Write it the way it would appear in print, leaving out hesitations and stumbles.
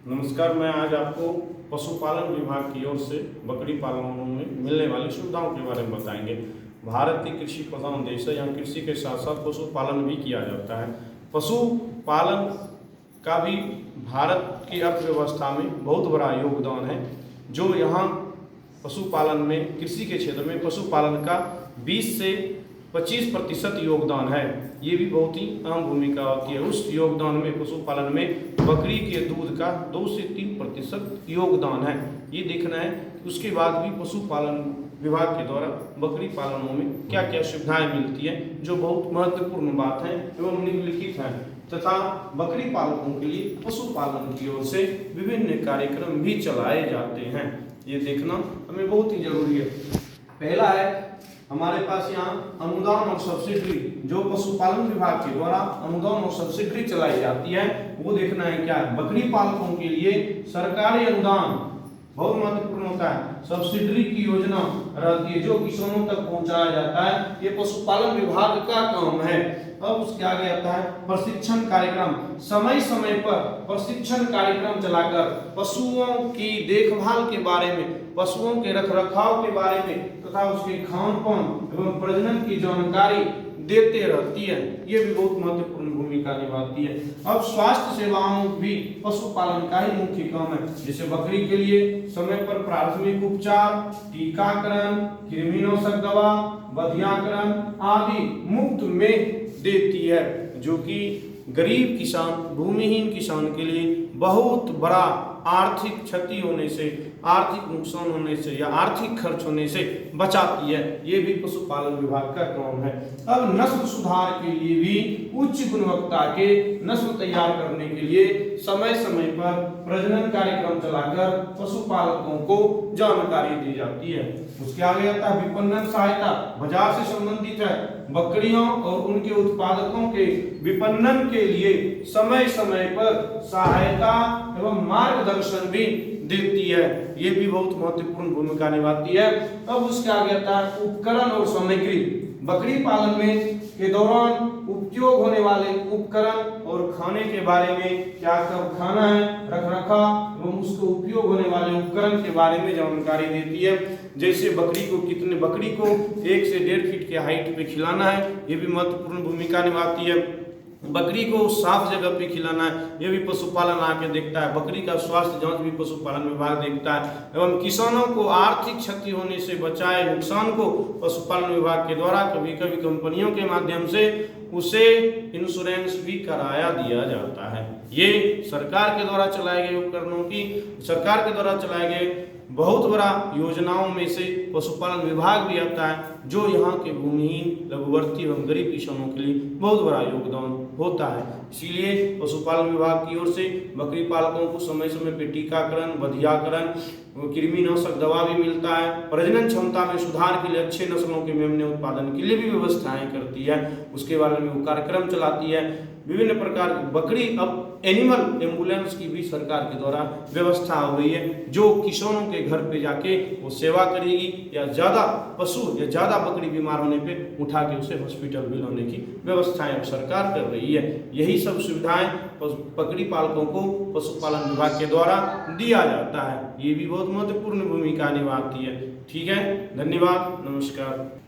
नमस्कार। मैं आज आपको पशुपालन विभाग की ओर से बकरी पालनों में मिलने वाली सुविधाओं के बारे में बताएंगे। भारत एक कृषि प्रधान देश है, यहाँ कृषि के साथ साथ पशुपालन भी किया जाता है। पशुपालन का भी भारत की अर्थव्यवस्था में बहुत बड़ा योगदान है। जो यहाँ पशुपालन में, कृषि के क्षेत्र में पशुपालन का 20 से 25% योगदान है। ये भी बहुत ही अहम भूमिका होती है। उस योगदान में पशुपालन में बकरी के दूध का 2 से 3% योगदान है। ये देखना है कि उसके बाद भी पशुपालन विभाग के द्वारा बकरी पालनों में क्या क्या सुविधाएं मिलती हैं, जो बहुत महत्वपूर्ण बात है एवं निम्नलिखित है। तथा बकरी पालकों के लिए पशुपालन की ओर से विभिन्न कार्यक्रम भी चलाए जाते हैं। ये देखना हमें बहुत ही जरूरी है। पहला है हमारे पास यहाँ अनुदान और सब्सिडी, जो पशुपालन विभाग के द्वारा अनुदान और सब्सिडी चलाई जाती है, वो देखना है क्या है। बकरी पालकों के लिए सरकारी अनुदान बहुत महत्वपूर्ण होता है। सब्सिडी की योजना रहती है जो किसानों तक पहुंचाया जाता है। ये पशुपालन विभाग का काम है। अब उसके आगे आता है प्रशिक्षण कार्यक्रम। समय समय पर प्रशिक्षण कार्यक्रम चलाकर पशुओं की देखभाल के बारे में, पशुओं के रखरखाव के बारे में तथा उसके खान पान एवं प्रजनन की जानकारी देते रहती है। ये भी बहुत महत्वपूर्ण भूमिका निभाती है। अब स्वास्थ्य सेवाओं भी पशुपालन का ही मुख्य काम है। जैसे बकरी के लिए समय पर प्राथमिक उपचार, टीकाकरण, कृमिनाशक दवा, बधियाकरण आदि मुफ्त में देती है, जो कि गरीब किसान, भूमिहीन किसान के लिए बहुत बड़ा आर्थिक क्षति होने से, आर्थिक नुकसान होने से या आर्थिक खर्च होने से बचाती है। ये भी पशुपालन विभाग का काम है। अब नस्ल सुधार के लिए भी उच्च गुणवत्ता के नस्ल तैयार करने के लिए समय समय पर प्रजनन कार्यक्रम चलाकर पशुपालकों को जानकारी दी जाती है। उसके आगे आता है विपणन सहायता। बाजार से संबंधित है। बकरियों और उनके उत्पादकों के विपणन के लिए समय समय पर सहायता एवं मार्गदर्शन भी देती है। ये भी बहुत महत्वपूर्ण भूमिका निभाती है। अब उसके आगे आता है उपकरण और सामग्री। बकरी पालन में के दौरान उपयोग होने वाले उपकरण और खाने के बारे में, क्या कब खाना है, रखरखाव एवं उसको उपयोग होने वाले उपकरण के बारे में जानकारी देती है। जैसे बकरी को 1 से 1.5 फीट के हाइट पे खिलाना है, ये भी महत्वपूर्ण भूमिका निभाती है। बकरी को साफ जगह पे खिलाना है, ये भी पशुपालन आके देखता है। बकरी का स्वास्थ्य जांच भी पशुपालन विभाग देखता है। एवं किसानों को आर्थिक क्षति होने से बचाए, नुकसान को पशुपालन विभाग के द्वारा कभी कभी कंपनियों के माध्यम से उसे इंश्योरेंस भी कराया दिया जाता है। ये सरकार के द्वारा चलाए गए उपकरणों की, सरकार के द्वारा चलाए गए बहुत बड़ा योजनाओं में से पशुपालन विभाग भी आता है, जो यहाँ के भूमिहीन, लघुवर्ती एवं गरीब किसानों के लिए बहुत बड़ा योगदान होता है। इसीलिए पशुपालन विभाग की ओर से बकरी पालकों को समय समय पर टीकाकरण, बधियाकरण, कृमिनाशक दवा भी मिलता है। प्रजनन क्षमता में सुधार के लिए अच्छे नस्लों के मेमने उत्पादन के लिए भी व्यवस्थाएं करती है। उसके बारे में वो कार्यक्रम चलाती है। विभिन्न प्रकार की बकरी, अब एनिमल एम्बुलेंस की भी सरकार के द्वारा व्यवस्था हो गई है, जो किसानों के घर पे जाके वो सेवा करेगी, या ज्यादा पशु या ज्यादा बकरी बीमार होने पे उठा के उसे हॉस्पिटल भी लाने की व्यवस्थाएं अब सरकार कर रही है। यही सब सुविधाएं बकरी पालकों को पशुपालन विभाग के द्वारा दिया जाता है। ये भी बहुत महत्वपूर्ण भूमिका निभाती है। ठीक है, धन्यवाद, नमस्कार।